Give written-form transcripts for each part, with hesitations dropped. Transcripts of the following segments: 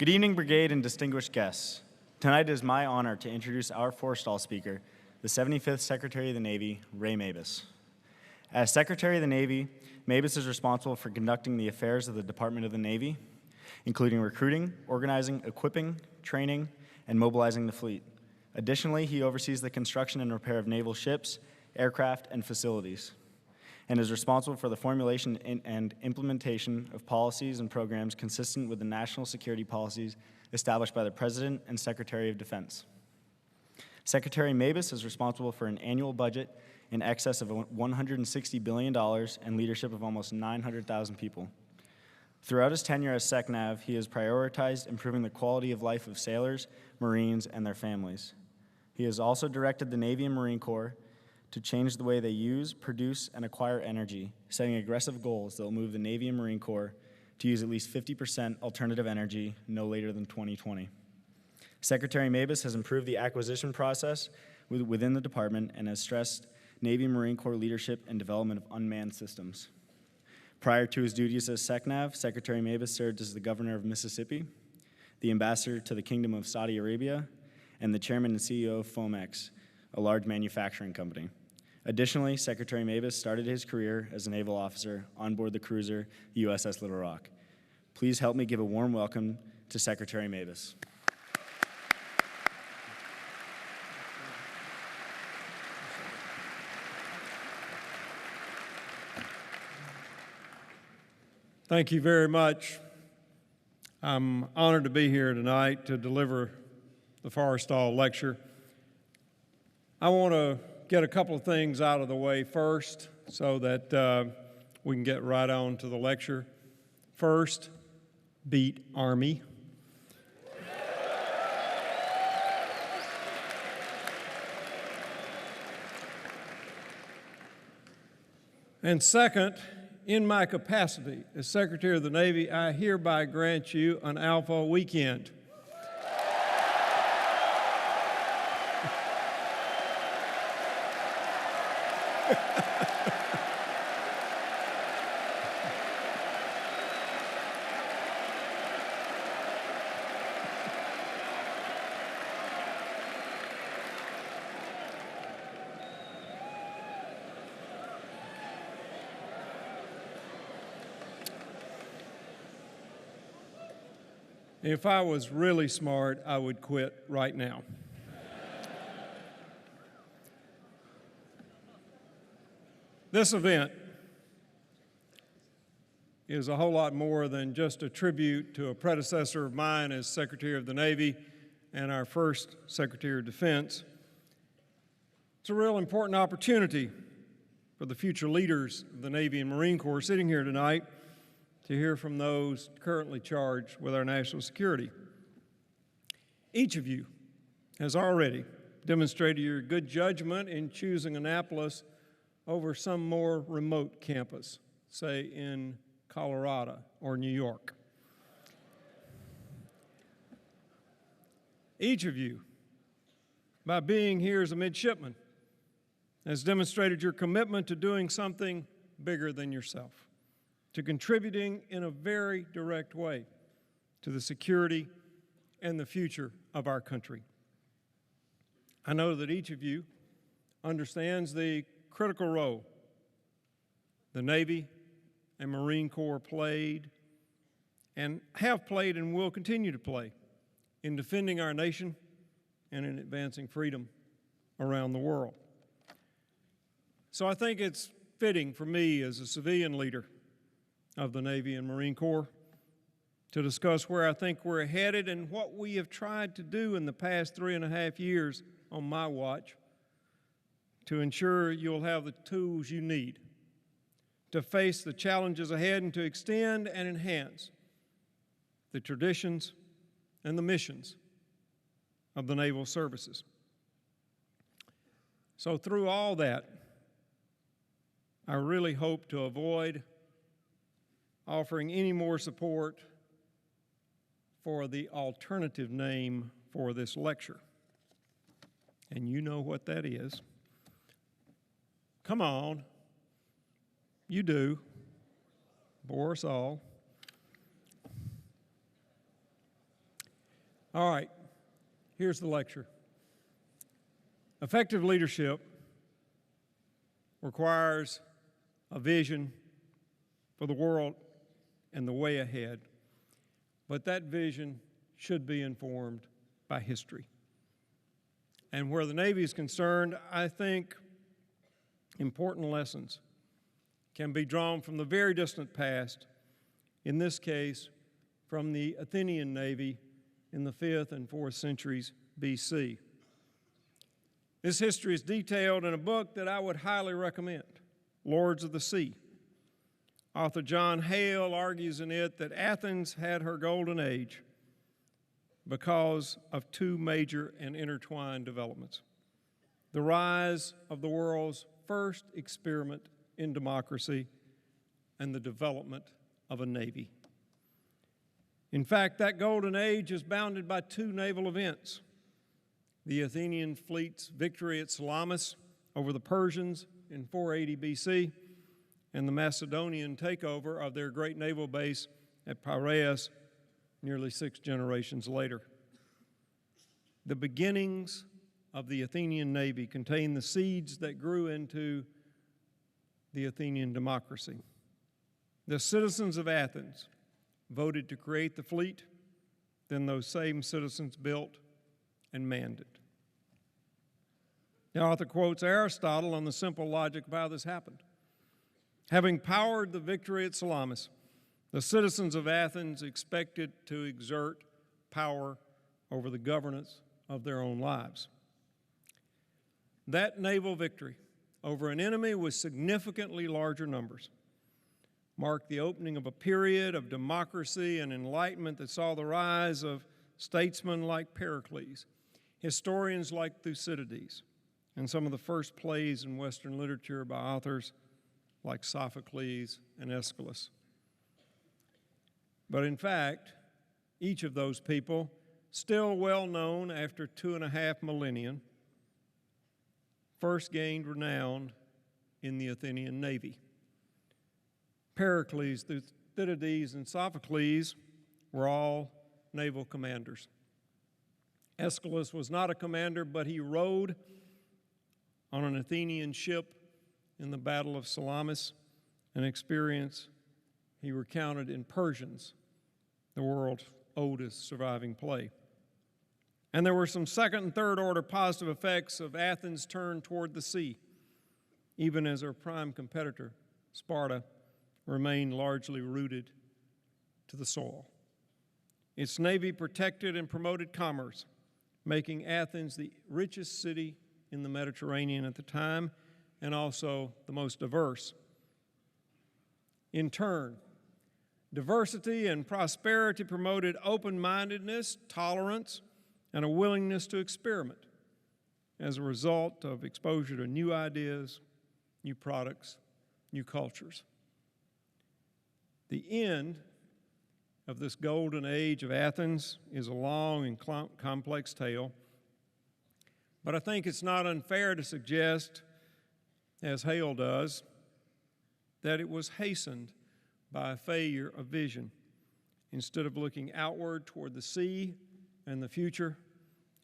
Good evening, Brigade and distinguished guests. Tonight it is my honor to introduce our Forrestal speaker, the 75th Secretary of the Navy, Ray Mabus. As Secretary of the Navy, Mabus is responsible for conducting the affairs of the Department of the Navy, including recruiting, organizing, equipping, training, and mobilizing the fleet. Additionally, he oversees the construction and repair of naval ships, aircraft, and facilities, and is responsible for the formulation and implementation of policies and programs consistent with the national security policies established by the President and Secretary of Defense. Secretary Mabus is responsible for an annual budget in excess of $160 billion and leadership of almost 900,000 people. Throughout his tenure as SecNav, he has prioritized improving the quality of life of sailors, Marines, and their families. He has also directed the Navy and Marine Corps to change the way they use, produce, and acquire energy, setting aggressive goals that will move the Navy and Marine Corps to use at least 50% alternative energy no later than 2020. Secretary Mabus has improved the acquisition process within the department and has stressed Navy and Marine Corps leadership and development of unmanned systems. Prior to his duties as SecNav, Secretary Mabus served as the governor of Mississippi, the ambassador to the Kingdom of Saudi Arabia, and the chairman and CEO of Fomex, a large manufacturing company. Additionally, Secretary Mabus started his career as a naval officer on board the cruiser USS Little Rock. Please help me give a warm welcome to Secretary Mabus. Thank you very much. I'm honored to be here tonight to deliver the Forrestal lecture. I want to get a couple of things out of the way first so that we can get right on to the lecture. First, beat Army. And second, in my capacity as Secretary of the Navy, I hereby grant you an Alpha weekend. If I was really smart, I would quit right now. This event is a whole lot more than just a tribute to a predecessor of mine as Secretary of the Navy and our first Secretary of Defense. It's a real important opportunity for the future leaders of the Navy and Marine Corps sitting here tonight to hear from those currently charged with our national security. Each of you has already demonstrated your good judgment in choosing Annapolis over some more remote campus, say in Colorado or New York. Each of you, by being here as a midshipman, has demonstrated your commitment to doing something bigger than yourself, to contributing in a very direct way to the security and the future of our country. I know that each of you understands the critical role the Navy and Marine Corps played and have played and will continue to play in defending our nation and in advancing freedom around the world. So I think it's fitting for me as a civilian leader of the Navy and Marine Corps to discuss where I think we're headed and what we have tried to do in the past 3.5 years on my watch to ensure you'll have the tools you need to face the challenges ahead and to extend and enhance the traditions and the missions of the naval services. So through all that, I really hope to avoid offering any more support for the alternative name for this lecture. And you know what that is. Come on. You do. Bore us all. All right, here's the lecture. Effective leadership requires a vision for the world and the way ahead, but that vision should be informed by history. And where the Navy is concerned, I think important lessons can be drawn from the very distant past, in this case, from the Athenian Navy in the 5th and 4th centuries BC. This history is detailed in a book that I would highly recommend, Lords of the Sea. Author John Hale argues in it that Athens had her golden age because of two major and intertwined developments: the rise of the world's first experiment in democracy and the development of a navy. In fact, that golden age is bounded by two naval events: the Athenian fleet's victory at Salamis over the Persians in 480 BC, and the Macedonian takeover of their great naval base at Piraeus nearly 6 generations later. The beginnings of the Athenian Navy contain the seeds that grew into the Athenian democracy. The citizens of Athens voted to create the fleet, then those same citizens built and manned it. The author quotes Aristotle on the simple logic of how this happened. Having powered the victory at Salamis, the citizens of Athens expected to exert power over the governance of their own lives. That naval victory over an enemy with significantly larger numbers marked the opening of a period of democracy and enlightenment that saw the rise of statesmen like Pericles, historians like Thucydides, and some of the first plays in Western literature by authors like Sophocles and Aeschylus. But in fact, each of those people, still well known after 2.5 millennia, first gained renown in the Athenian Navy. Pericles, Thucydides, and Sophocles were all naval commanders. Aeschylus was not a commander, but he rode on an Athenian ship in the Battle of Salamis, an experience he recounted in Persians, the world's oldest surviving play. And there were some second and third order positive effects of Athens' turn toward the sea, even as her prime competitor, Sparta, remained largely rooted to the soil. Its navy protected and promoted commerce, making Athens the richest city in the Mediterranean at the time, and also the most diverse. In turn, diversity and prosperity promoted open-mindedness, tolerance, and a willingness to experiment as a result of exposure to new ideas, new products, new cultures. The end of this golden age of Athens is a long and complex tale, but I think it's not unfair to suggest, as Hale does, that it was hastened by a failure of vision. Instead of looking outward toward the sea and the future,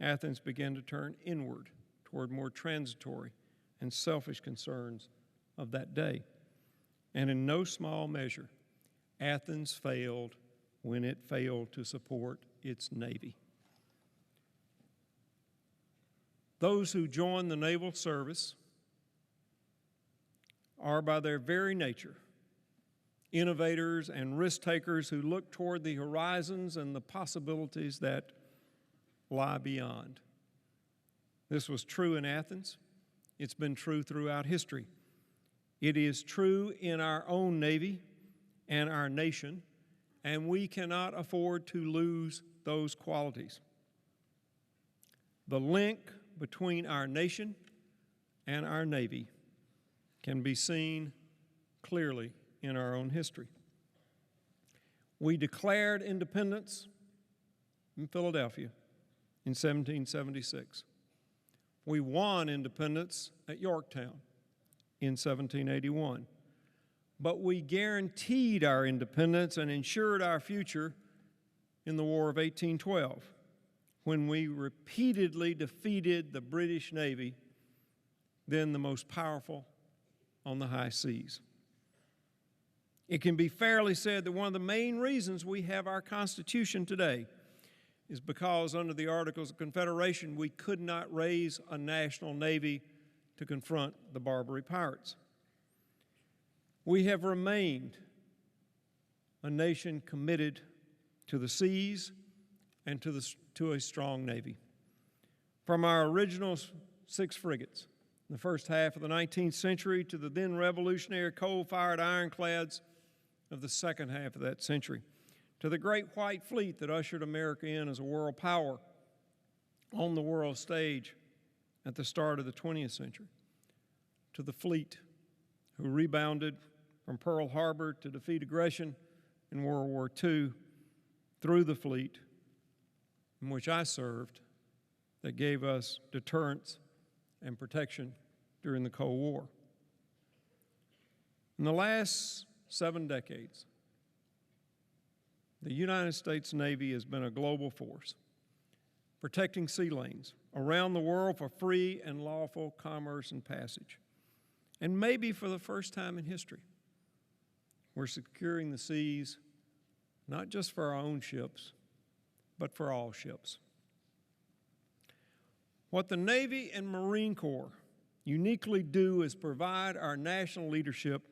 Athens began to turn inward toward more transitory and selfish concerns of that day. And in no small measure, Athens failed when it failed to support its navy. Those who join the naval service are, by their very nature, innovators and risk takers who look toward the horizons and the possibilities that lie beyond. This was true in Athens. It's been true throughout history. It is true in our own Navy and our nation, and we cannot afford to lose those qualities. The link between our nation and our Navy can be seen clearly in our own history. We declared independence in Philadelphia in 1776. We won independence at Yorktown in 1781. But we guaranteed our independence and ensured our future in the War of 1812. when we repeatedly defeated the British Navy, then the most powerful on the high seas. It can be fairly said that one of the main reasons we have our Constitution today is because under the Articles of Confederation, we could not raise a national navy to confront the Barbary pirates. We have remained a nation committed to the seas and to a strong navy. From our original 6 frigates in the first half of the 19th century to the then revolutionary coal-fired ironclads of the second half of that century, to the Great White Fleet that ushered America in as a world power on the world stage at the start of the 20th century, to the fleet who rebounded from Pearl Harbor to defeat aggression in World War II, through the fleet in which I served that gave us deterrence and protection during the Cold War. In the last 7 decades, the United States Navy has been a global force, protecting sea lanes around the world for free and lawful commerce and passage. And maybe for the first time in history, we're securing the seas not just for our own ships, but for all ships. What the Navy and Marine Corps uniquely do is provide our national leadership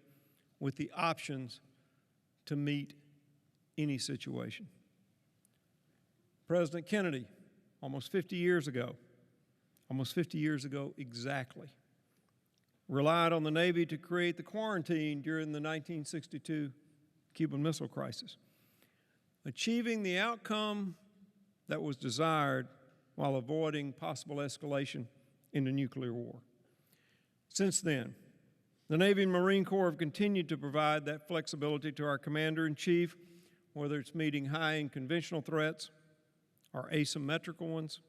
with the options to meet any situation. President Kennedy, almost 50 years ago exactly, relied on the Navy to create the quarantine during the 1962 Cuban Missile Crisis, achieving the outcome that was desired while avoiding possible escalation into nuclear war. Since then, the Navy and Marine Corps have continued to provide that flexibility to our Commander-in-Chief, whether it's meeting high and conventional threats or asymmetrical ones,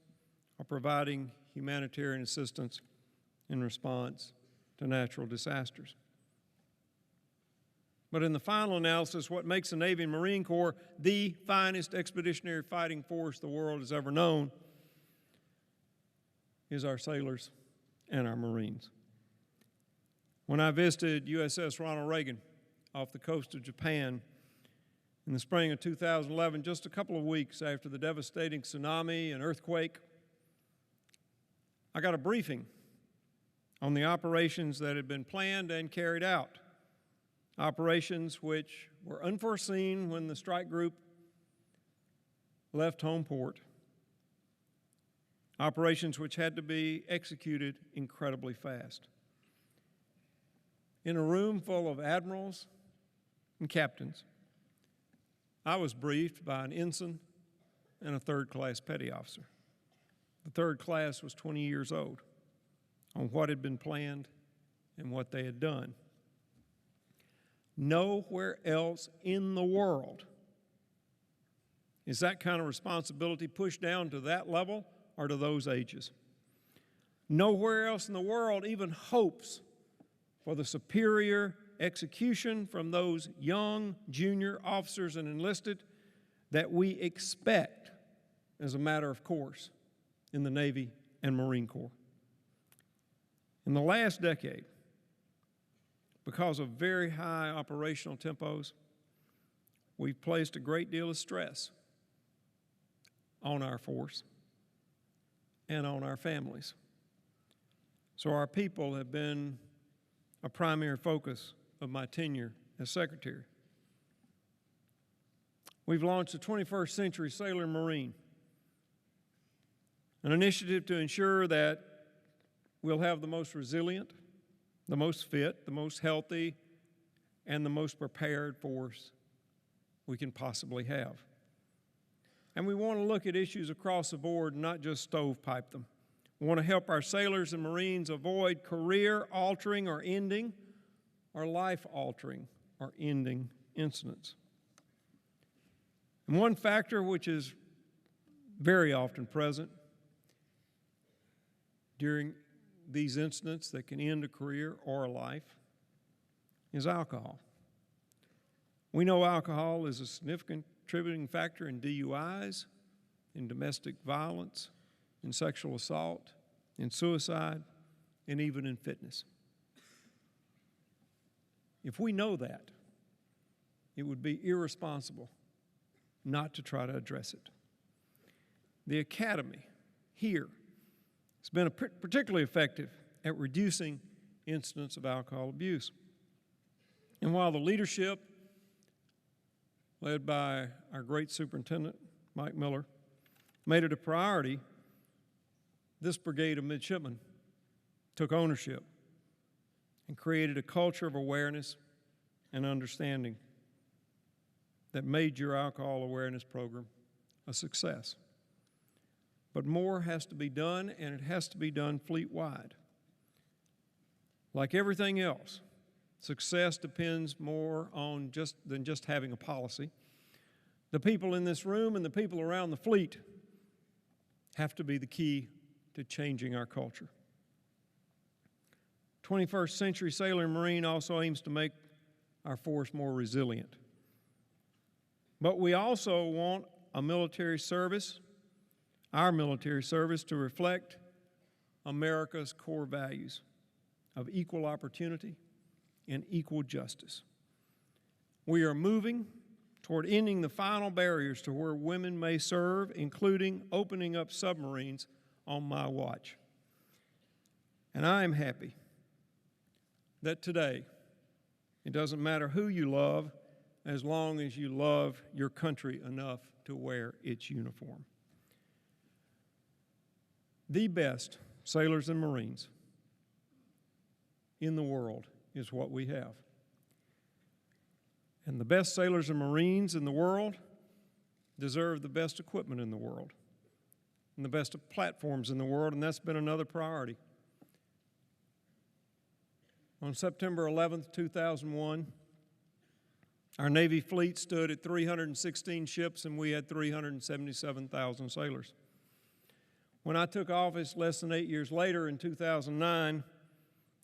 or providing humanitarian assistance in response to natural disasters. But in the final analysis, what makes the Navy and Marine Corps the finest expeditionary fighting force the world has ever known is our sailors and our Marines. When I visited USS Ronald Reagan off the coast of Japan in the spring of 2011, just a couple of weeks after the devastating tsunami and earthquake, I got a briefing on the operations that had been planned and carried out, operations which were unforeseen when the strike group left home port, operations which had to be executed incredibly fast. In a room full of admirals and captains, I was briefed by an ensign and a third-class petty officer. The third class was 20 years old, on what had been planned and what they had done. Nowhere else in the world is that kind of responsibility pushed down to that level or to those ages. Nowhere else in the world even hopes for the superior execution from those young junior officers and enlisted that we expect as a matter of course in the Navy and Marine Corps. In the last decade, because of very high operational tempos, we've placed a great deal of stress on our force and on our families. So our people have been a primary focus of my tenure as Secretary. We've launched the 21st Century Sailor and Marine, an initiative to ensure that we'll have the most resilient, the most fit, the most healthy, and the most prepared force we can possibly have. And we want to look at issues across the board and not just stovepipe them. We want to help our sailors and Marines avoid career-altering or ending or life-altering or ending incidents. And one factor which is very often present during these incidents that can end a career or a life is alcohol. We know alcohol is a significant contributing factor in DUIs, in domestic violence, in sexual assault, in suicide, and even in fitness. If we know that, it would be irresponsible not to try to address it. The Academy here has been particularly effective at reducing incidents of alcohol abuse. And while the leadership, led by our great superintendent, Mike Miller, made it a priority, this brigade of midshipmen took ownership and created a culture of awareness and understanding that made your alcohol awareness program a success. But more has to be done, and it has to be done fleet-wide. Like everything else, success depends more on than just having a policy. The people in this room and the people around the fleet have to be the key to changing our culture. 21st Century Sailor and Marine also aims to make our force more resilient. But we also want a military service, our military service, to reflect America's core values of equal opportunity and equal justice. We are moving toward ending the final barriers to where women may serve, including opening up submarines on my watch. And I am happy that today, it doesn't matter who you love, as long as you love your country enough to wear its uniform. The best sailors and Marines in the world is what we have. And the best sailors and Marines in the world deserve the best equipment in the world and the best platforms in the world, and that's been another priority. On September 11th, 2001, our Navy fleet stood at 316 ships, and we had 377,000 sailors. When I took office less than 8 years later in 2009,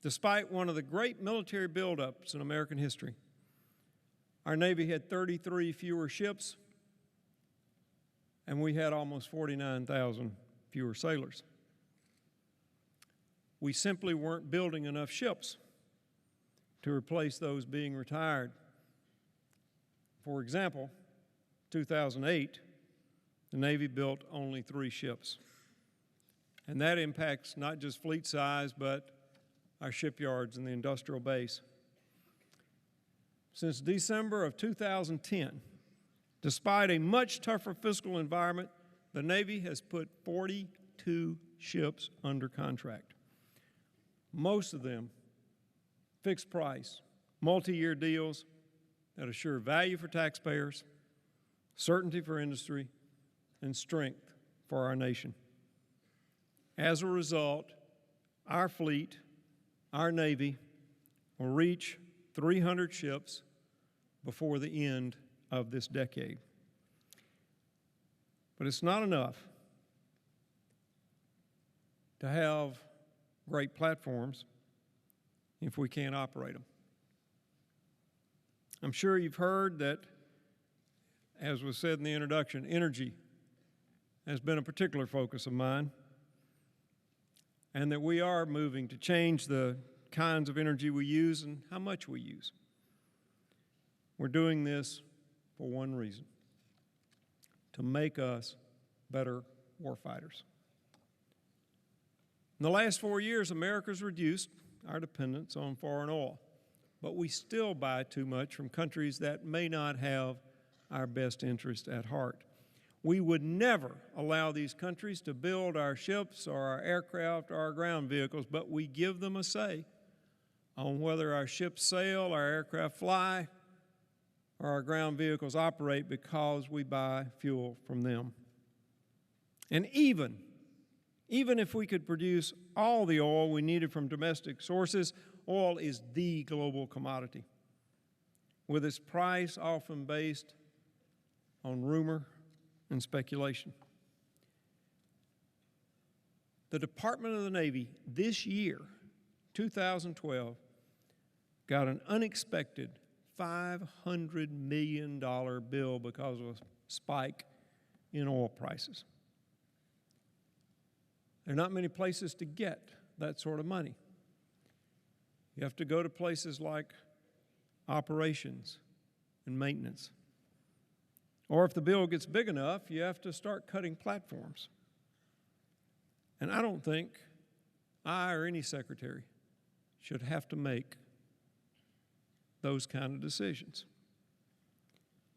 despite one of the great military buildups in American history, our Navy had 33 fewer ships, and we had almost 49,000 fewer sailors. We simply weren't building enough ships to replace those being retired. For example, 2008, the Navy built only 3 ships. And that impacts not just fleet size, but our shipyards and the industrial base. Since December of 2010, despite a much tougher fiscal environment, the Navy has put 42 ships under contract. Most of them fixed price, multi-year deals that assure value for taxpayers, certainty for industry, and strength for our nation. As a result, our fleet, our Navy, will reach 300 ships before the end of this decade. But it's not enough to have great platforms if we can't operate them. I'm sure you've heard that, as was said in the introduction, energy has been a particular focus of mine, and that we are moving to change the kinds of energy we use and how much we use. We're doing this for one reason: to make us better warfighters. In the last 4 years, America's reduced our dependence on foreign oil, but we still buy too much from countries that may not have our best interest at heart. We would never allow these countries to build our ships or our aircraft or our ground vehicles, but we give them a say on whether our ships sail, our aircraft fly, or our ground vehicles operate because we buy fuel from them. And even if we could produce all the oil we needed from domestic sources, oil is the global commodity, with its price often based on rumor and speculation. The Department of the Navy this year, 2012, got an unexpected $500 million bill because of a spike in oil prices. There are not many places to get that sort of money. You have to go to places like operations and maintenance. Or if the bill gets big enough, you have to start cutting platforms. And I don't think I or any secretary should have to make those kind of decisions.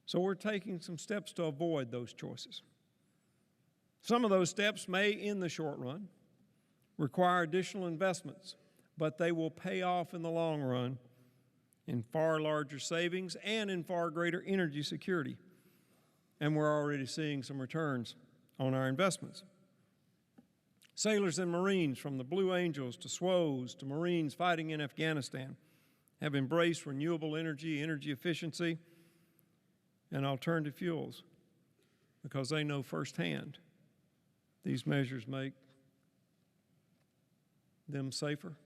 So we're taking some steps to avoid those choices. Some of those steps may, in the short run, require additional investments, but they will pay off in the long run in far larger savings and in far greater energy security. And we're already seeing some returns on our investments. Sailors and Marines, from the Blue Angels to SWOs to Marines fighting in Afghanistan, have embraced renewable energy, energy efficiency, and alternative fuels because they know firsthand these measures make them safer,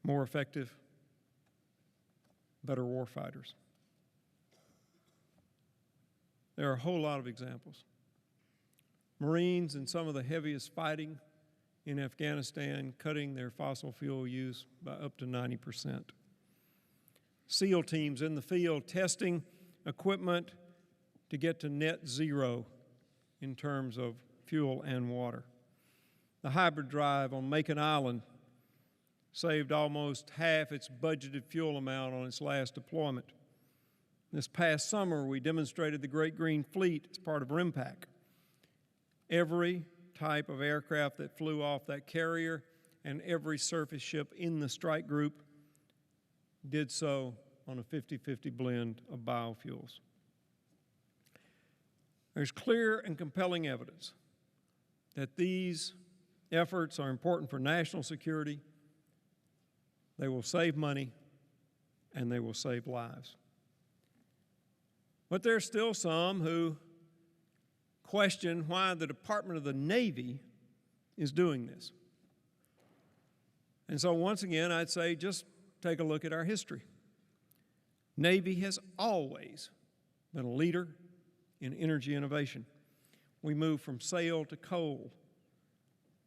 more effective, better warfighters. There are a whole lot of examples. Marines in some of the heaviest fighting in Afghanistan cutting their fossil fuel use by up to 90%. SEAL teams in the field testing equipment to get to net zero in terms of fuel and water. The hybrid drive on Macon Island saved almost half its budgeted fuel amount on its last deployment. This past summer, we demonstrated the Great Green Fleet as part of RIMPAC. Every type of aircraft that flew off that carrier and every surface ship in the strike group did so on a 50-50 blend of biofuels. There's clear and compelling evidence that these efforts are important for national security, they will save money, and they will save lives. But there's still some who question why the Department of the Navy is doing this. And so once again, I'd say just take a look at our history. Navy has always been a leader in energy innovation. We moved from sail to coal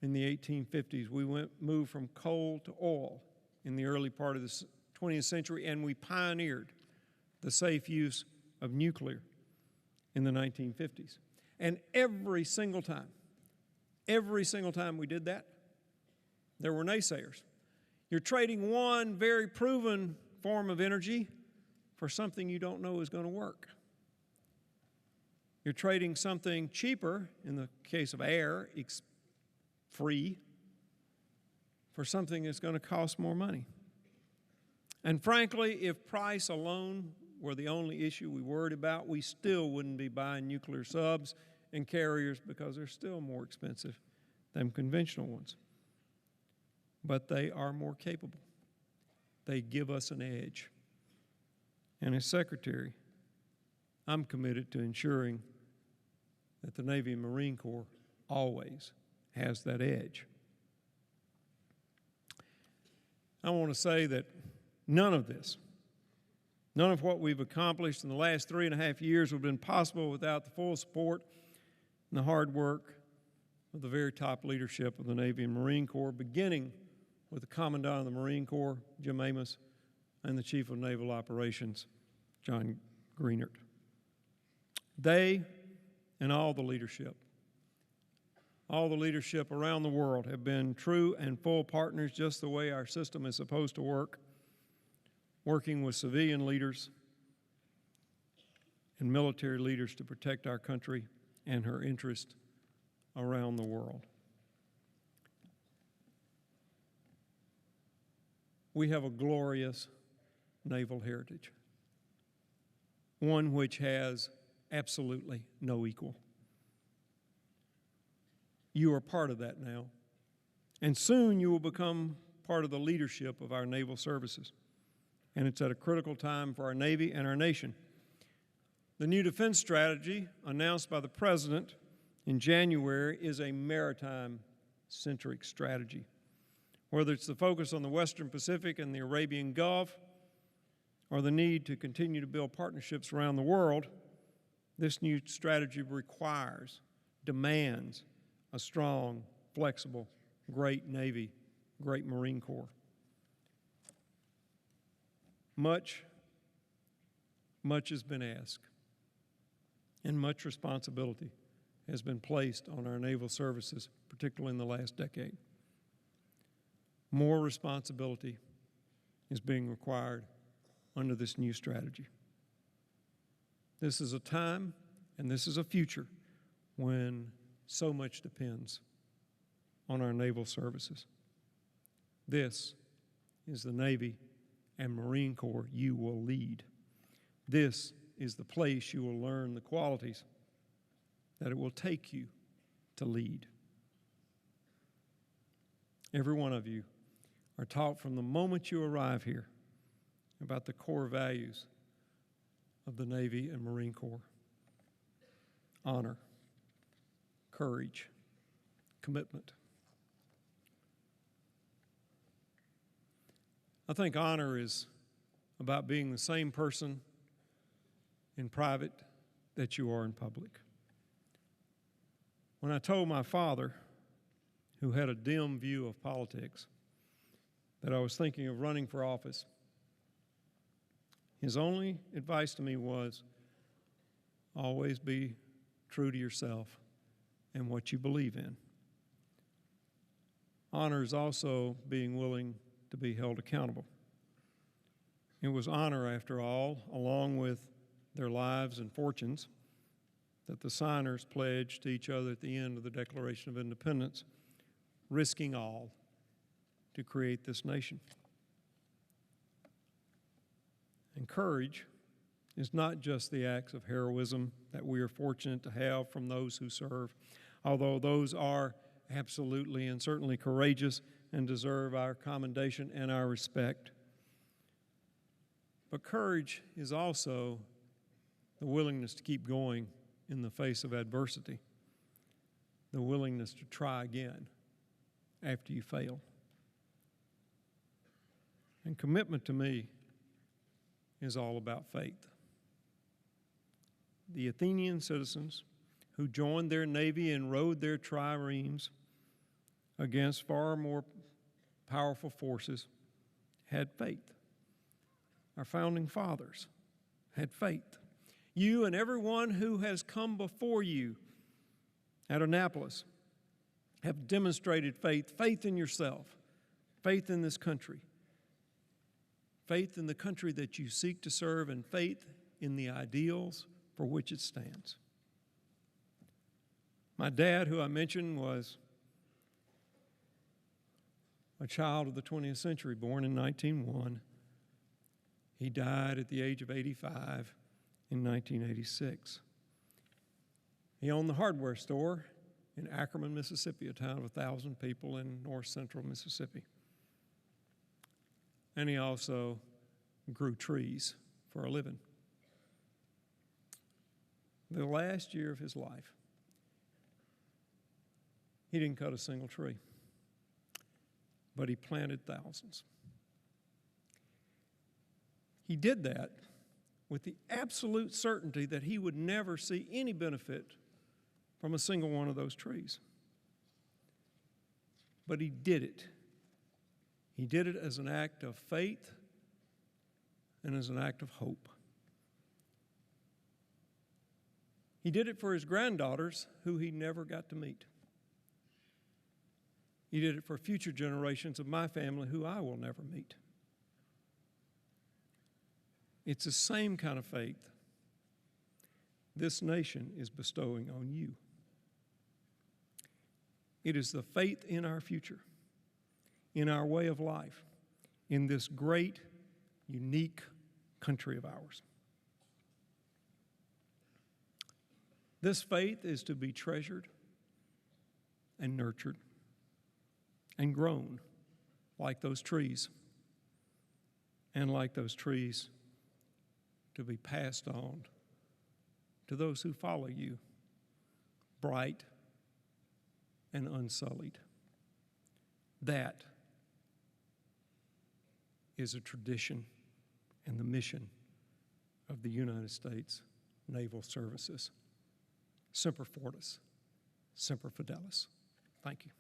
in the 1850s. We moved from coal to oil in the early part of the 20th century, and we pioneered the safe use of nuclear in the 1950s. And every single time we did that, there were naysayers. You're trading one very proven form of energy for something you don't know is going to work. You're trading something cheaper, in the case of air, free, for something that's going to cost more money. And frankly, if price alone were the only issue we worried about, we still wouldn't be buying nuclear subs and carriers because they're still more expensive than conventional ones. But they are more capable. They give us an edge. And as Secretary, I'm committed to ensuring that the Navy and Marine Corps always has that edge. I want to say that none of what we've accomplished in the last 3.5 years would have been possible without the full support and the hard work of the very top leadership of the Navy and Marine Corps, beginning with the Commandant of the Marine Corps, Jim Amos, and the Chief of Naval Operations, John Greenert. They and all the leadership around the world have been true and full partners, just the way our system is supposed to work, working with civilian leaders and military leaders to protect our country and her interest around the world. We have a glorious naval heritage, one which has absolutely no equal. You are part of that now, and soon you will become part of the leadership of our naval services. And it's at a critical time for our Navy and our nation. The new defense strategy announced by the President in January is a maritime-centric strategy. Whether it's the focus on the Western Pacific and the Arabian Gulf, or the need to continue to build partnerships around the world, this new strategy demands a strong flexible, great Navy, great Marine Corps. Much has been asked, and much responsibility has been placed on our naval services, particularly in the last decade. More responsibility is being required under this new strategy. This is a time and this is a future when so much depends on our naval services. This is the Navy and Marine Corps you will lead. This is the place you will learn the qualities that it will take you to lead. Every one of you are taught from the moment you arrive here about the core values of the Navy and Marine Corps: honor, courage, commitment. I think honor is about being the same person in private that you are in public. When I told my father, who had a dim view of politics, that I was thinking of running for office, his only advice to me was, always be true to yourself and what you believe in. Honor is also being willing to be held accountable. It was honor, after all, along with their lives and fortunes, that the signers pledged to each other at the end of the Declaration of Independence, risking all to create this nation. And courage is not just the acts of heroism that we are fortunate to have from those who serve, although those are absolutely and certainly courageous and deserve our commendation and our respect. But courage is also the willingness to keep going in the face of adversity, the willingness to try again after you fail. And commitment to me is all about faith. The Athenian citizens who joined their navy and rowed their triremes against far more powerful forces had faith. Our founding fathers had faith. You and everyone who has come before you at Annapolis have demonstrated faith in yourself, faith in this country, faith in the country that you seek to serve, and faith in the ideals for which it stands. My dad, who I mentioned, was a child of the 20th century, born in 1901. He died at the age of 85 in 1986. He owned the hardware store in Ackerman, Mississippi, a town of 1,000 people in north central Mississippi. And he also grew trees for a living. The last year of his life, he didn't cut a single tree, but he planted thousands. He did that with the absolute certainty that he would never see any benefit from a single one of those trees. But he did it. He did it as an act of faith and as an act of hope. He did it for his granddaughters, who he never got to meet. He did it for future generations of my family, who I will never meet. It's the same kind of faith this nation is bestowing on you. It is the faith in our future, in our way of life, in this great, unique country of ours. This faith is to be treasured and nurtured and grown like those trees, and like those trees, to be passed on to those who follow you, bright and unsullied. That is a tradition and the mission of the United States Naval Services. Semper Fortis, Semper Fidelis. Thank you.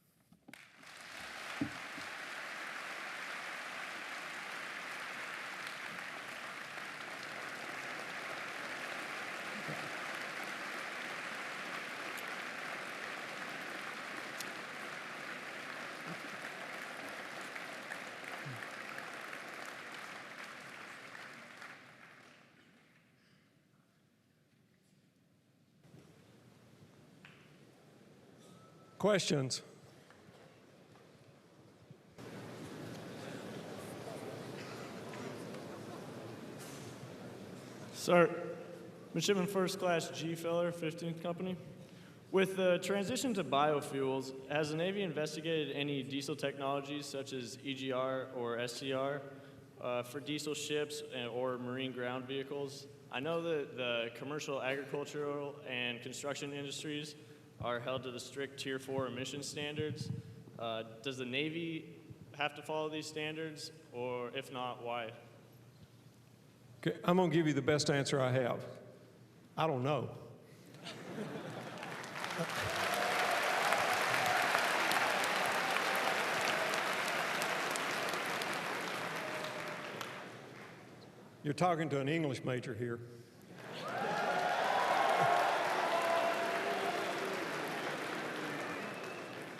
Questions? Sir, Midshipman First Class G. Feller, 15th Company. With the transition to biofuels, has the Navy investigated any diesel technologies such as EGR or SCR for diesel ships or marine ground vehicles? I know that the commercial, agricultural, and construction industries are held to the strict Tier 4 emission standards. Does the Navy have to follow these standards, or if not, why? Okay, I'm going to give you the best answer I have. I don't know. You're talking to an English major here.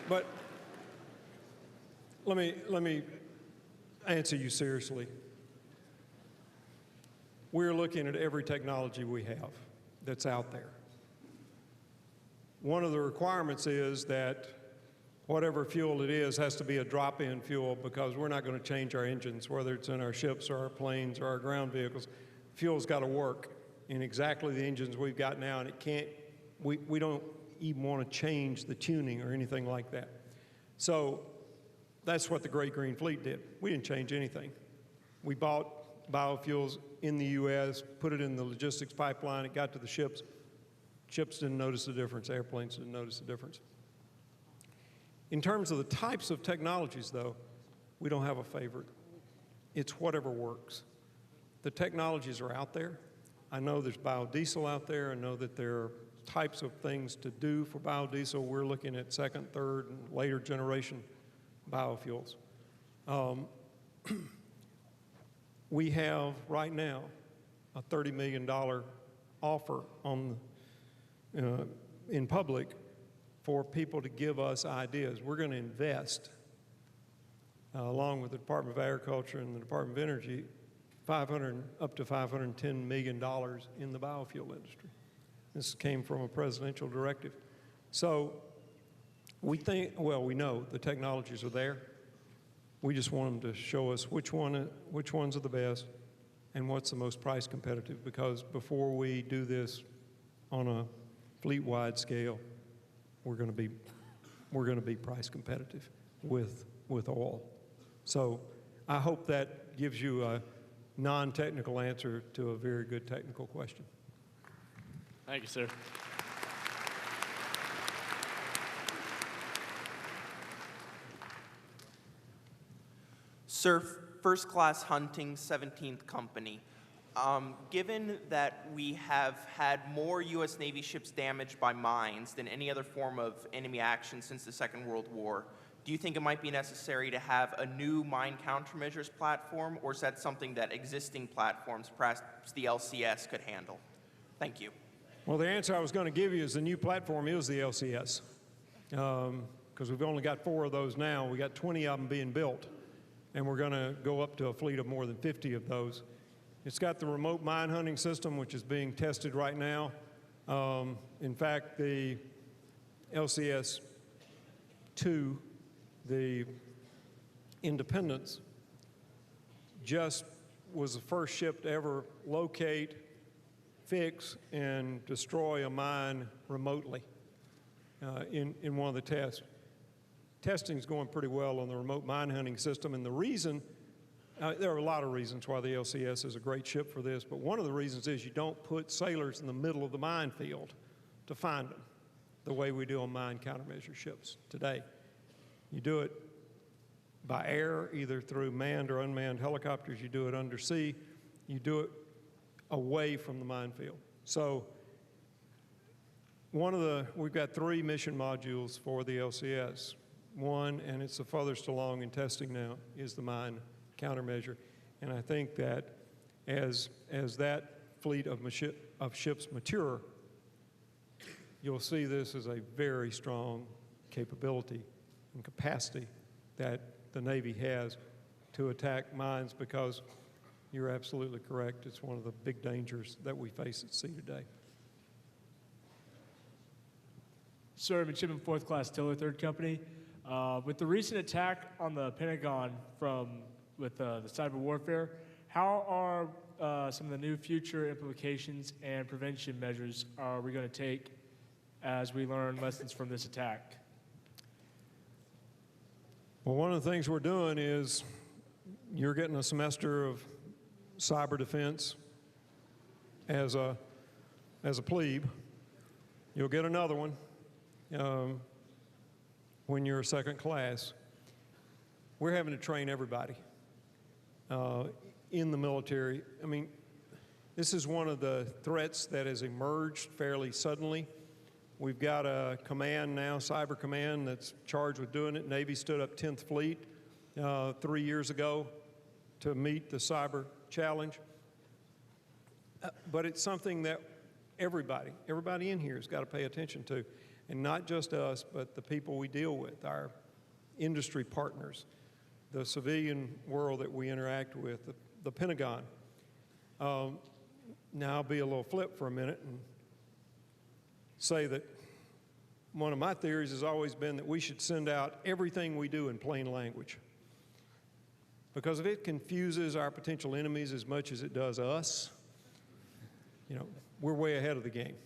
But let me answer you seriously. We're looking at every technology we have that's out there. One of the requirements is that whatever fuel it is has to be a drop-in fuel, because we're not going to change our engines, whether it's in our ships or our planes or our ground vehicles. Fuel's got to work in exactly the engines we've got now, and it can't, we don't even want to change the tuning or anything like that. So that's what the Great Green Fleet did. We didn't change anything. We bought biofuels in the U.S., put it in the logistics pipeline, it got to the ships. Ships didn't notice the difference, airplanes didn't notice the difference. In terms of the types of technologies, though, we don't have a favorite. It's whatever works. The technologies are out there. I know there's biodiesel out there. I know that there are types of things to do for biodiesel. We're looking at second, third, and later generation biofuels. We have right now a $30 million offer on in public for people to give us ideas. We're going to invest, along with the Department of Agriculture and the Department of Energy, up to $510 million in the biofuel industry. This came from a presidential directive. So we think, well, we know the technologies are there. We just want them to show us which ones are the best and what's the most price competitive, because before we do this on a fleet-wide scale, we're going to be price competitive with oil. So I hope that gives you a non-technical answer to a very good technical question. Thank you, sir. Sir, First Class Hunting, 17th Company. Given that we have had more U.S. Navy ships damaged by mines than any other form of enemy action since the Second World War, do you think it might be necessary to have a new mine countermeasures platform, or is that something that existing platforms, perhaps the LCS, could handle? Thank you. Well, the answer I was going to give you is the new platform is the LCS, because we've only got 4 of those now. We got 20 of them being built, and we're going to go up to a fleet of more than 50 of those. It's got the remote mine hunting system, which is being tested right now. In fact, the LCS-2, the Independence, just was the first ship to ever locate, fix, and destroy a mine remotely in one of the tests. Testing's going pretty well on the remote mine hunting system, and the reason, there are a lot of reasons why the LCS is a great ship for this, but one of the reasons is you don't put sailors in the middle of the minefield to find them the way we do on mine countermeasure ships today. You do it by air, either through manned or unmanned helicopters. You do it undersea. You do it away from the minefield. So we've got 3 mission modules for the LCS. One, and it's the furthest along in testing now, is the mine countermeasure. And I think that as that fleet of ships mature, you'll see this as a very strong capability and capacity that the Navy has to attack mines, because you're absolutely correct. It's one of the big dangers that we face at sea today. Sir, Midshipman 4th Class Tiller, 3rd Company. With the recent attack on the Pentagon with the cyber warfare, how are some of the new future implications and prevention measures are we going to take as we learn lessons from this attack? Well, one of the things we're doing is you're getting a semester of cyber defense as a plebe. You'll get another one when you're a 2nd class. We're having to train everybody in the military. I mean, this is one of the threats that has emerged fairly suddenly. We've got a command now, Cyber Command, that's charged with doing it. Navy stood up 10th Fleet 3 years ago to meet the cyber challenge. But it's something that everybody in here has got to pay attention to. And not just us, but the people we deal with, our industry partners, the civilian world that we interact with, the Pentagon. Now I'll be a little flip for a minute and say that one of my theories has always been that we should send out everything we do in plain language. Because if it confuses our potential enemies as much as it does us, you know, we're way ahead of the game.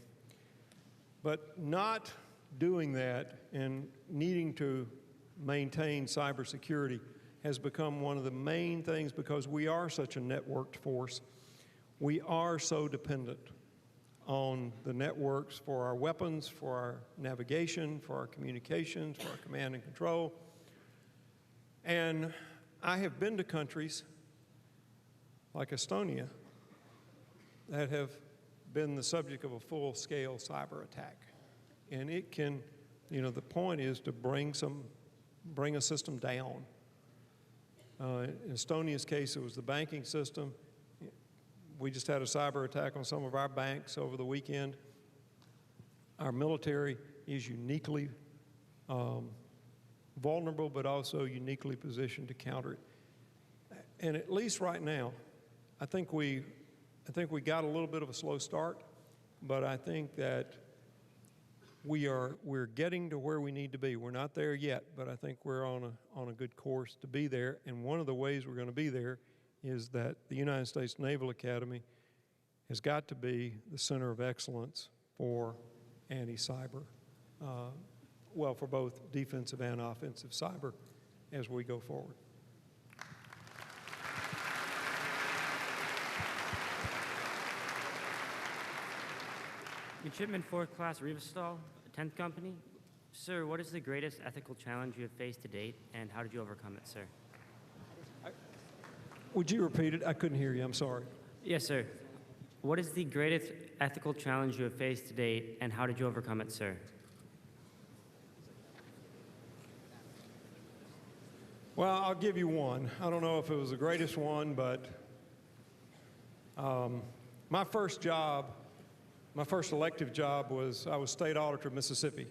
But not doing that and needing to maintain cybersecurity has become one of the main things because we are such a networked force. We are so dependent on the networks for our weapons, for our navigation, for our communications, for our command and control. And I have been to countries like Estonia that have been the subject of a full-scale cyber attack. And it can, you know, the point is to bring a system down. In Estonia's case, it was the banking system. We just had a cyber attack on some of our banks over the weekend. Our military is uniquely vulnerable, but also uniquely positioned to counter it. And at least right now, I think we got a little bit of a slow start, but I think that we're getting to where we need to be. We're not there yet, but I think we're on a good course to be there. And one of the ways we're going to be there is that the United States Naval Academy has got to be the center of excellence for anti-cyber, well, for both defensive and offensive cyber as we go forward. Midshipman 4th Class Forrestal, 10th Company. Sir, what is the greatest ethical challenge you have faced to date, and how did you overcome it, sir? Would you repeat it? I couldn't hear you. I'm sorry. Yes, sir. What is the greatest ethical challenge you have faced to date, and how did you overcome it, sir? Well, I'll give you one. I don't know if it was the greatest one, but my first elective job was I was state auditor of Mississippi.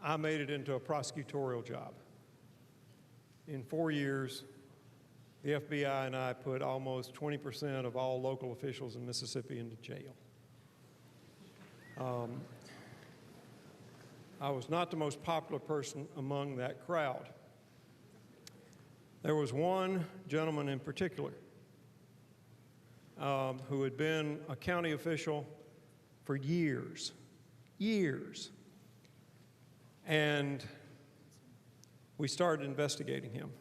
I made it into a prosecutorial job. In 4 years, the FBI and I put almost 20% of all local officials in Mississippi into jail. I was not the most popular person among that crowd. There was one gentleman in particular who had been a county official for years. And we started investigating him.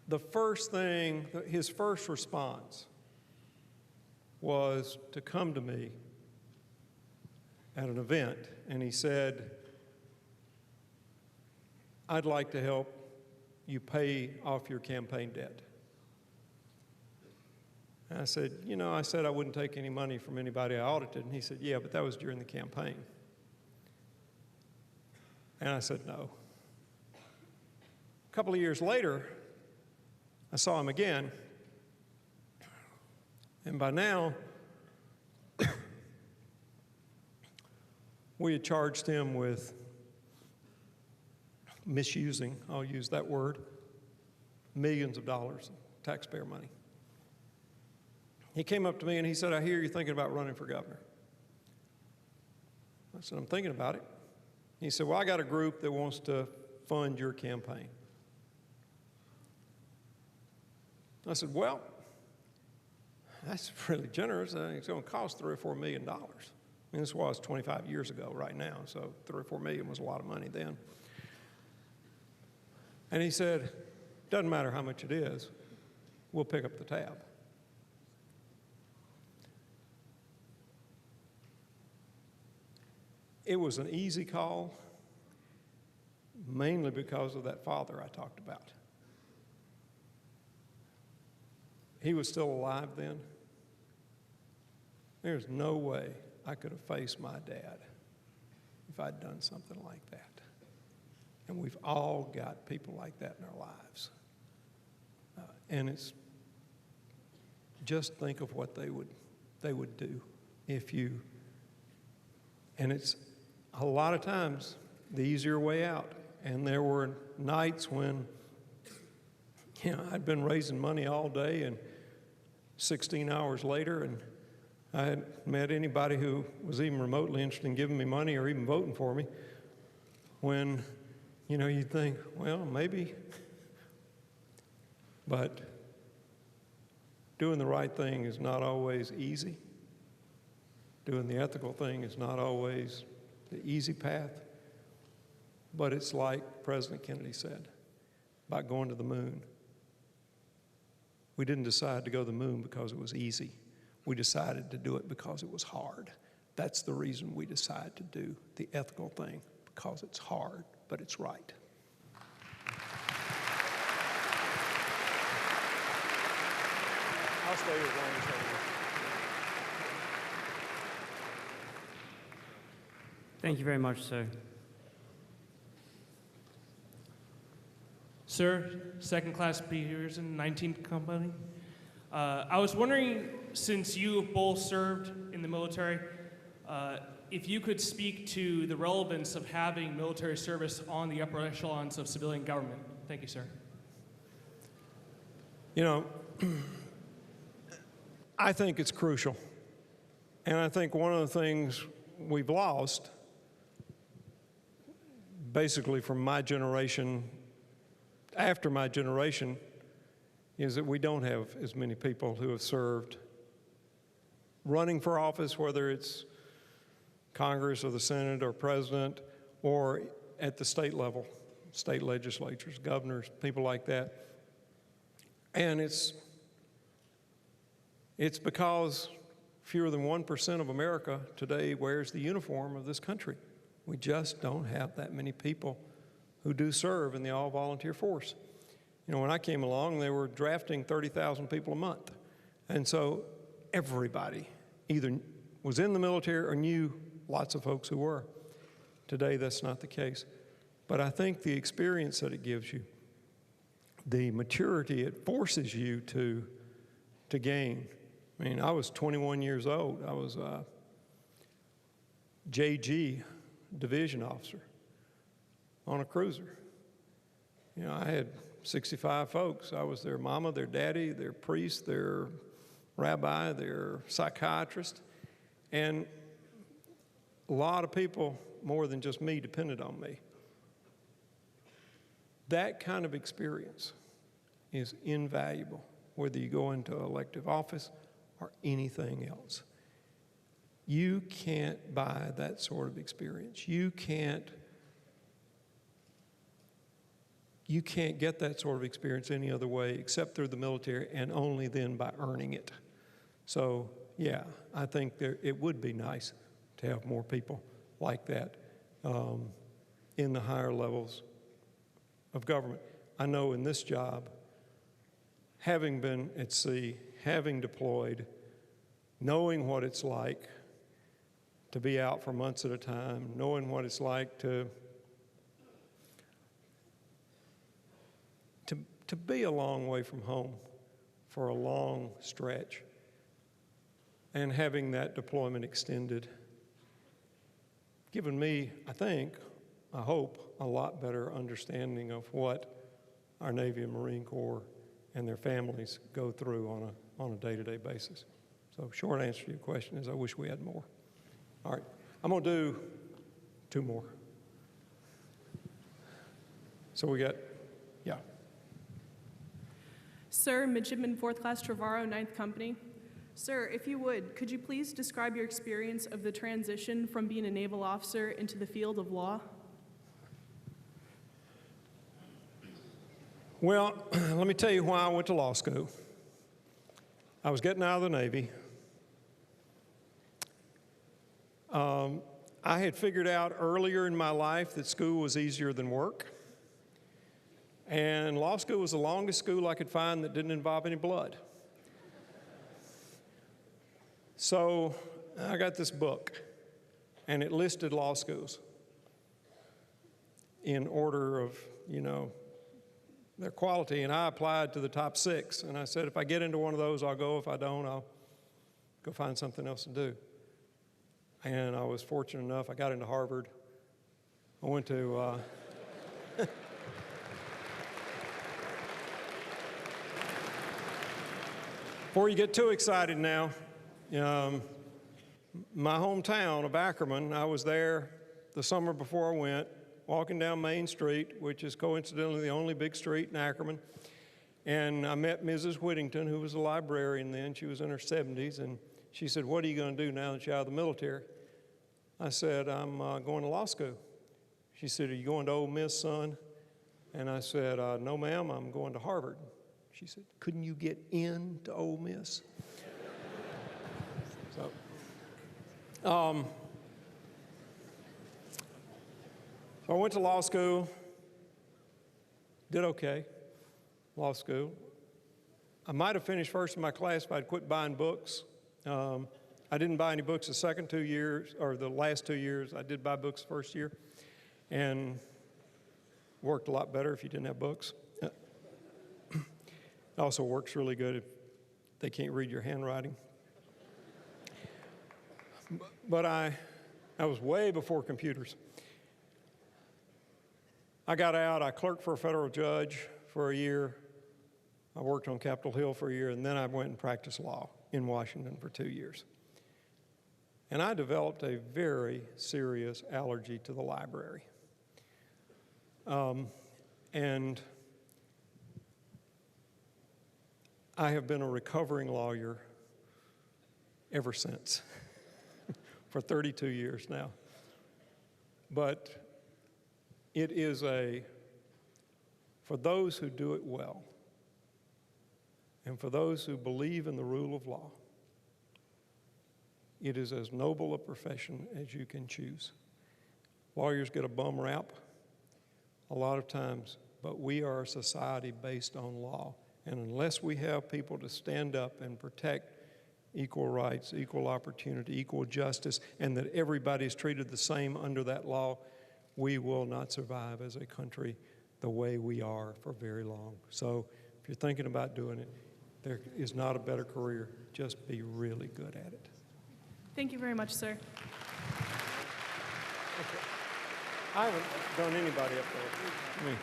The first thing, his first response was to come to me at an event, and he said, "I'd like to help you pay off your campaign debt." And I said, I wouldn't take any money from anybody I audited. And he said, "Yeah, but that was during the campaign." And I said, "No." A couple of years later, I saw him again. And by now, we had charged him with misusing, I'll use that word, millions of dollars of taxpayer money. he came up to me and he said, "I hear you're thinking about running for governor." I said, "I'm thinking about it." He said, "Well, I got a group that wants to fund your campaign." I said, "Well, that's really generous. It's going to cost $3 or $4 million. I mean, this was 25 years ago right now, so $3 or $4 million was a lot of money then." And he said, "Doesn't matter how much it is, we'll pick up the tab." It was an easy call, mainly because of that father I talked about. He was still alive then. There's no way I could have faced my dad if I'd done something like that. And we've all got people like that in our lives. And it's just think of what they would do if you, and it's a lot of times the easier way out. And there were nights when, I'd been raising money all day, and 16 hours later, and I hadn't met anybody who was even remotely interested in giving me money or even voting for me, when, you think, well, maybe. But doing the right thing is not always easy. Doing the ethical thing is not always the easy path. But it's like President Kennedy said about going to the moon. We didn't decide to go to the moon because it was easy. We decided to do it because it was hard. That's the reason we decided to do the ethical thing, because it's hard, but it's right. I'll stay as long as I Thank you very much, sir. Sir, second class Peterson, 19th Company. I was wondering, since you both served in the military, if you could speak to the relevance of having military service on the upper echelons of civilian government. Thank you, sir. I think it's crucial. And I think one of the things we've lost, basically from my generation, after my generation, is that we don't have as many people who have served running for office, whether it's Congress or the Senate or president, or at the state level, state legislatures, governors, people like that. And it's because fewer than 1% of America today wears the uniform of this country. We just don't have that many people who do serve in the all-volunteer force. When I came along, they were drafting 30,000 people a month. And so everybody either was in the military or knew lots of folks who were. Today, that's not the case. But I think the experience that it gives you, the maturity it forces you to gain. I was 21 years old. I was a JG division officer on a cruiser. I had 65 folks. I was their mama, their daddy, their priest, their rabbi, their psychiatrist. And a lot of people, more than just me, depended on me. That kind of experience is invaluable, whether you go into elective office or anything else. You can't buy that sort of experience. You can't get that sort of experience any other way except through the military, and only then by earning it. So, yeah, I think it would be nice to have more people like that in the higher levels of government. I know in this job, having been at sea, having deployed, knowing what it's like to be out for months at a time, knowing what it's like to be a long way from home for a long stretch, and having that deployment extended, given me, I hope, a lot better understanding of what our Navy and Marine Corps and their families go through on a day-to-day basis. So short answer to your question is I wish we had more. All right, I'm going to do 2 more. So we got, yeah. Sir, Midshipman 4th Class Trevorrow, 9th Company. Sir, if you would, could you please describe your experience of the transition from being a naval officer into the field of law? Well, let me tell you why I went to law school. I was getting out of the Navy. I had figured out earlier in my life that school was easier than work. And law school was the longest school I could find that didn't involve any blood. So I got this book, and it listed law schools in order of, their quality, and I applied to the top 6. And I said, if I get into one of those, I'll go. If I don't, I'll go find something else to do. And I was fortunate enough, I got into Harvard. I went to, before you get too excited now, my hometown of Ackerman, I was there the summer before I went, walking down Main Street, which is coincidentally the only big street in Ackerman. And I met Mrs. Whittington, who was a librarian then. She was in her 70s, and she said, what are you going to do now that you're out of the military? I said, I'm going to law school. She said, are you going to Ole Miss, son? And I said, no, ma'am, I'm going to Harvard. She said, couldn't you get into Ole Miss? So I went to law school, did okay, law school. I might have finished first in my class if I'd quit buying books. I didn't buy any books the second 2 years, or the last 2 years. I did buy books the first year, and worked a lot better if you didn't have books. It also works really good if they can't read your handwriting. But I was way before computers. I got out, I clerked for a federal judge for a year. I worked on Capitol Hill for a year, and then I went and practiced law in Washington for 2 years. And I developed a very serious allergy to the library. And I have been a recovering lawyer ever since, for 32 years now. But it is for those who do it well, and for those who believe in the rule of law, it is as noble a profession as you can choose. Lawyers get a bum rap a lot of times, but we are a society based on law. And unless we have people to stand up and protect equal rights, equal opportunity, equal justice, and that everybody is treated the same under that law, we will not survive as a country the way we are for very long. So if you're thinking about doing it, there is not a better career. Just be really good at it. Thank you very much, sir. I haven't done anybody up there. Me.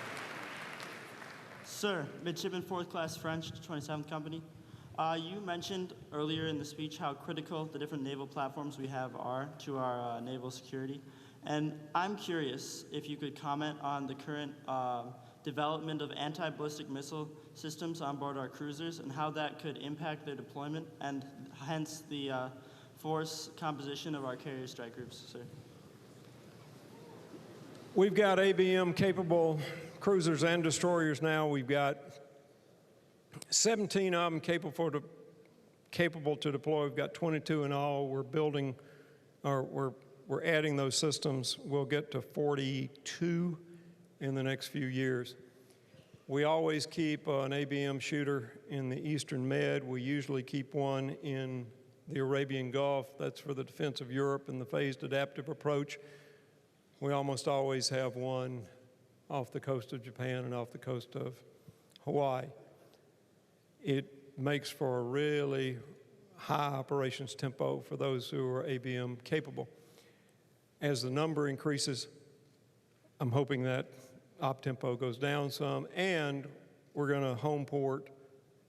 Sir, Midshipman 4th Class French, 27th Company. You mentioned earlier in the speech how critical the different naval platforms we have are to our naval security. And I'm curious if you could comment on the current development of anti-ballistic missile systems on board our cruisers and how that could impact their deployment and hence the force composition of our carrier strike groups, sir. We've got ABM-capable cruisers and destroyers now. We've got 17 of them capable to deploy. We've got 22 in all. We're building, or we're adding those systems. We'll get to 42 in the next few years. We always keep an ABM shooter in the Eastern Med. We usually keep one in the Arabian Gulf. That's for the defense of Europe and the phased adaptive approach. We almost always have one off the coast of Japan and off the coast of Hawaii. It makes for a really high operations tempo for those who are ABM capable. As the number increases, I'm hoping that op tempo goes down some, and we're going to home port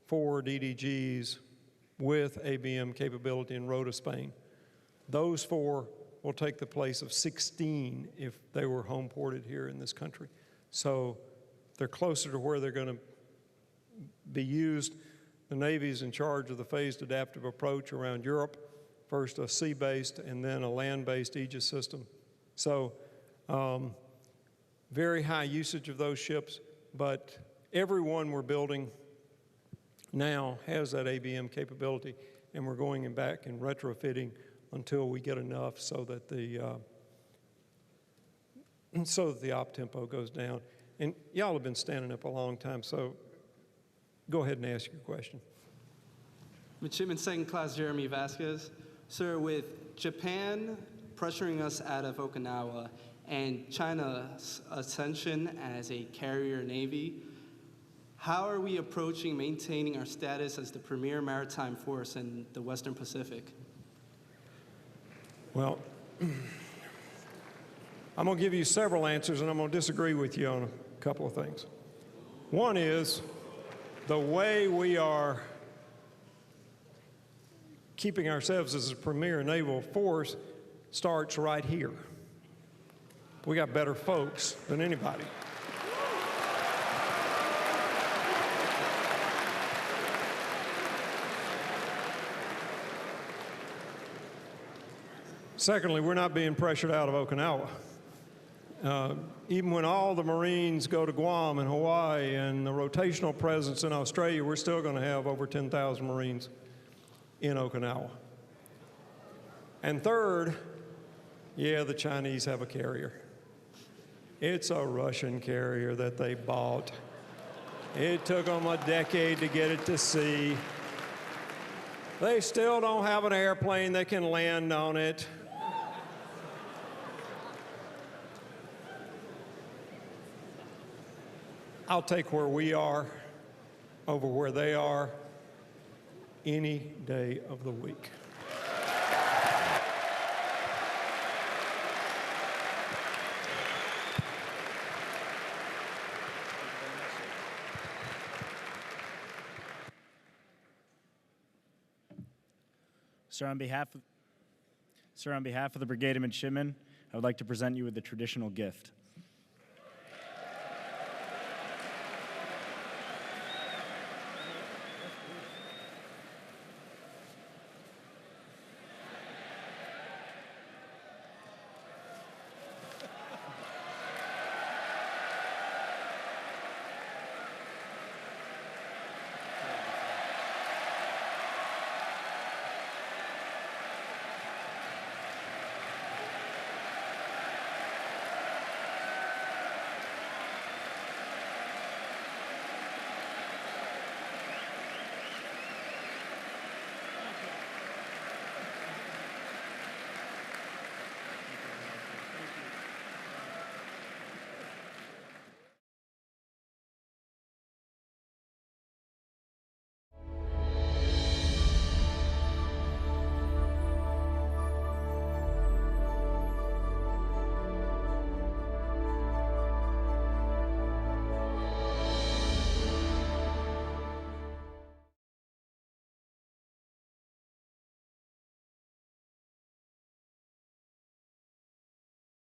4 DDGs with ABM capability in Rota, Spain. Those 4 will take the place of 16 if they were home ported here in this country. So they're closer to where they're going to be used. The Navy's in charge of the phased adaptive approach around Europe, first a sea-based and then a land-based Aegis system. So very high usage of those ships, but every one we're building now has that ABM capability, and we're going back and retrofitting until we get enough so that the op tempo goes down. And y'all have been standing up a long time, so go ahead and ask your question. Midshipman Second Class Jeremy Vasquez. Sir, with Japan pressuring us out of Okinawa and China's ascension as a carrier navy, how are we approaching maintaining our status as the premier maritime force in the Western Pacific? Well, I'm going to give you several answers, and I'm going to disagree with you on a couple of things. One is the way we are keeping ourselves as a premier naval force starts right here. We got better folks than anybody. Secondly, we're not being pressured out of Okinawa. Even when all the Marines go to Guam and Hawaii and the rotational presence in Australia, we're still going to have over 10,000 Marines in Okinawa. And third, yeah, the Chinese have a carrier. It's a Russian carrier that they bought. It took them a decade to get it to sea. They still don't have an airplane that can land on it. I'll take where we are over where they are any day of the week. Sir, on behalf of the Brigade of Midshipmen, I would like to present you with the traditional gift.